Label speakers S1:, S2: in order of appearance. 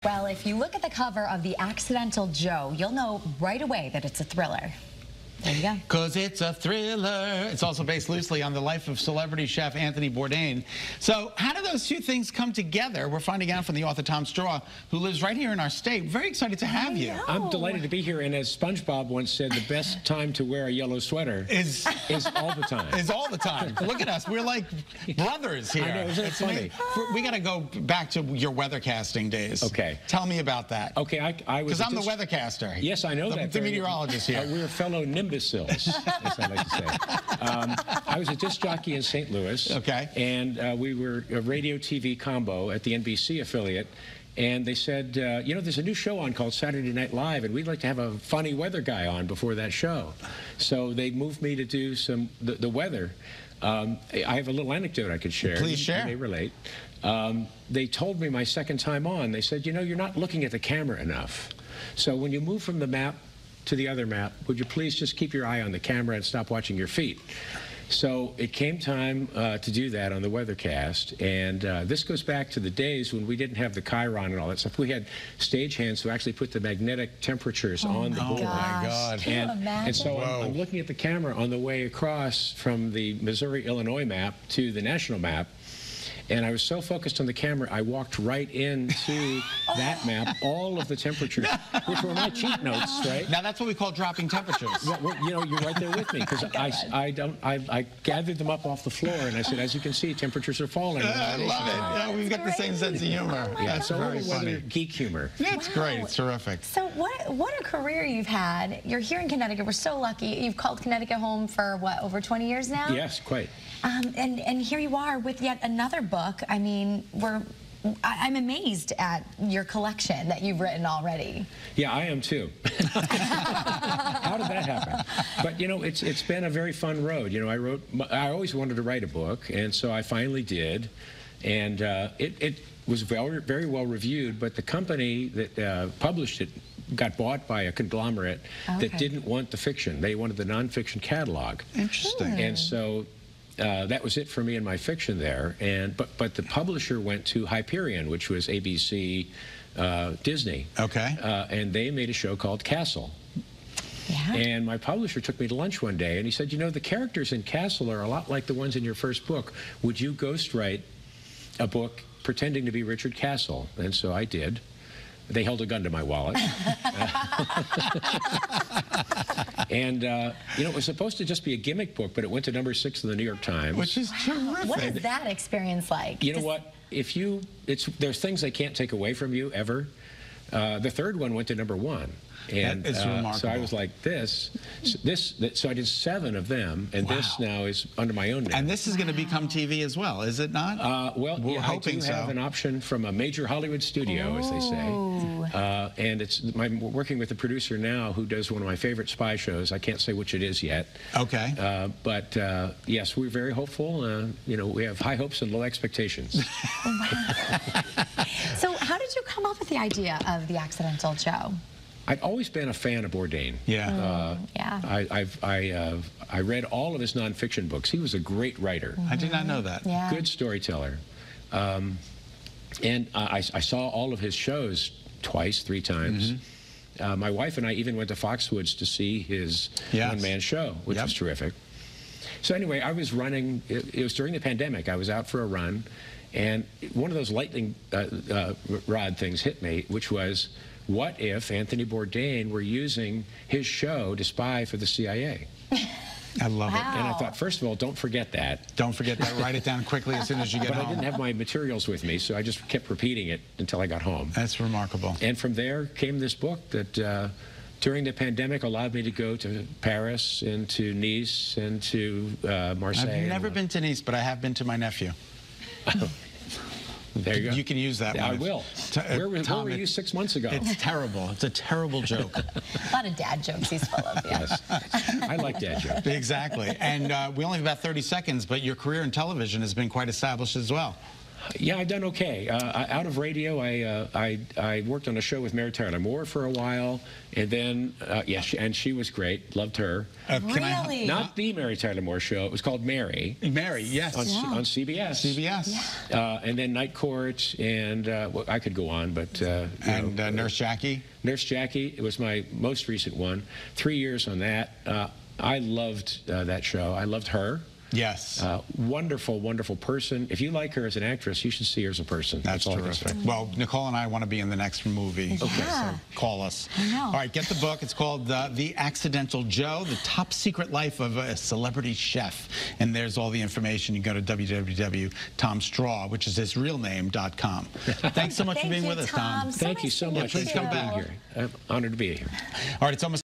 S1: Well, if you look at the cover of The Accidental Joe, you'll know right away that it's a thriller. There you go.
S2: Because it's a thriller. It's also based loosely on the life of celebrity chef Anthony Bourdain. So how do those two things come together? We're finding out from the author Tom Straw, who lives right here in our state. Very excited to have you.
S3: I'm delighted to be here, and as SpongeBob once said, the best time to wear a yellow sweater is all the time.
S2: Is all the time. Look at us. We're like brothers here.
S3: I know, isn't it funny?
S2: We got to go back to your weathercasting days.
S3: Okay.
S2: Tell me about that.
S3: Okay, I was...
S2: Because I'm the weathercaster.
S3: Yes, I know that.
S2: The meteorologist here.
S3: We're fellow imbeciles, as I like to say. I was a disc jockey in St. Louis.
S2: Okay.
S3: And we were a radio-TV combo at the NBC affiliate. And they said, you know, there's a new show on called Saturday Night Live, and we'd like to have a funny weather guy on before that show. So they moved me to do the weather. I have a little anecdote I could share.
S2: Please share.
S3: You may relate. They told me my second time on, they said, you know, you're not looking at the camera enough. So when you move from the map to the other map, would you please just keep your eye on the camera and stop watching your feet? So it came time to do that on the weathercast, and this goes back to the days when we didn't have the Chiron and all that stuff. We had stagehands who actually put the magnetic temperatures on the board.
S2: Oh my God.
S3: And so I'm looking at the camera on the way across from the Missouri-Illinois map to the national map, and I was so focused on the camera, I walked right into that map, all of the temperatures, which were my cheat notes, right?
S2: Now that's what we call dropping temperatures.
S3: Yeah, well, you know, you're right there with me, because I gathered them up off the floor, and I said, as you can see, temperatures are falling.
S2: I love it. Yeah, we've got the same sense of humor.
S3: Yeah,
S2: that's
S3: so
S2: very funny.
S3: Geek humor.
S2: That's great. It's terrific.
S1: So what a career you've had. You're here in Connecticut. We're so lucky. You've called Connecticut home for, what, over 20 years now?
S3: Yes, quite.
S1: And here you are with yet another book. I mean, I'm amazed at your collection that you've written already.
S3: Yeah, I am too. How did that happen? But you know, it's been a very fun road. You know, I always wanted to write a book, and so I finally did, and it was very well reviewed. But the company that published it got bought by a conglomerate that didn't want the fiction. They wanted the nonfiction catalog.
S2: Interesting.
S3: And so that was it for me and my fiction there. But the publisher went to Hyperion, which was ABC Disney.
S2: Okay.
S3: And they made a show called Castle.
S1: Yeah.
S3: And my publisher took me to lunch one day, and he said, you know, the characters in Castle are a lot like the ones in your first book. Would you ghostwrite a book pretending to be Richard Castle? And so I did. They held a gun to my wallet. And, you know, it was supposed to just be a gimmick book, but it went to #6 in the New York Times.
S2: Which is terrific.
S1: What is that experience like?
S3: You know what? There's things they can't take away from you, ever. The third one went to #1. And
S2: it's remarkable.
S3: So I was like, so I did 7 of them, and this now is under my own name.
S2: And this is going to become TV as well, is it not?
S3: Well,
S2: we're hoping
S3: I do have an option from a major Hollywood studio, as they say. And I'm working with a producer now who does one of my favorite spy shows. I can't say which it is yet.
S2: Okay.
S3: But yes, we're very hopeful. You know, we have high hopes and low expectations.
S1: So how did you come up with the idea of The Accidental Joe?
S3: I've always been a fan of Bourdain.
S2: Yeah.
S1: Yeah.
S3: I read all of his nonfiction books. He was a great writer.
S2: I did not know that.
S1: Yeah.
S3: Good storyteller. And I saw all of his shows twice, 3 times. My wife and I even went to Foxwoods to see his one-man show, which was terrific. So anyway, I was running. It was during the pandemic. I was out for a run, and one of those lightning rod things hit me, which was, what if Anthony Bourdain were using his show to spy for the CIA?
S2: I love it.
S3: And I thought, first of all, don't forget that.
S2: Don't forget that. Write it down quickly as soon as you get home.
S3: But I didn't have my materials with me, so I just kept repeating it until I got home.
S2: That's remarkable.
S3: And from there came this book that during the pandemic allowed me to go to Paris and to Nice and to Marseille.
S2: I've never been to Nice, but I have been to my nephew.
S3: There you go.
S2: You can use that one.
S3: I will. Where were you 6 months ago?
S2: It's terrible. It's a terrible joke.
S1: A lot of dad jokes he's full of. Yeah.
S3: Yes. I like dad jokes.
S2: Exactly. And we only have about 30 seconds, but your career in television has been quite established as well.
S3: Yeah, I've done okay. Out of radio, I worked on a show with Mary Tyler Moore for a while, and then and she was great. Loved her.
S1: Really?
S3: Not the Mary Tyler Moore show. It was called Mary.
S2: Mary, yes.
S3: On CBS.
S2: CBS.
S1: Yeah.
S3: And then Night Court, and well, I could go on, but
S2: Nurse Jackie.
S3: Nurse Jackie. It was my most recent one. 3 years on that. I loved that show. I loved her.
S2: Yes.
S3: Wonderful, wonderful person. If you like her as an actress, you should see her as a person.
S2: That's
S3: all I can
S2: terrific.
S3: say.
S2: Well, Nicole and I want to be in the next movie.
S1: Okay. Yeah.
S2: So call us.
S1: I know.
S2: All right, get the book. It's called The Accidental Joe, The Top Secret Life of a Celebrity Chef. And there's all the information. You go to www.tomstraw, which is his real name.com. Thanks so much for being with us, Tom.
S3: Thank you so much.
S2: Please come back.
S3: I'm honored to be here.
S2: All right, it's almost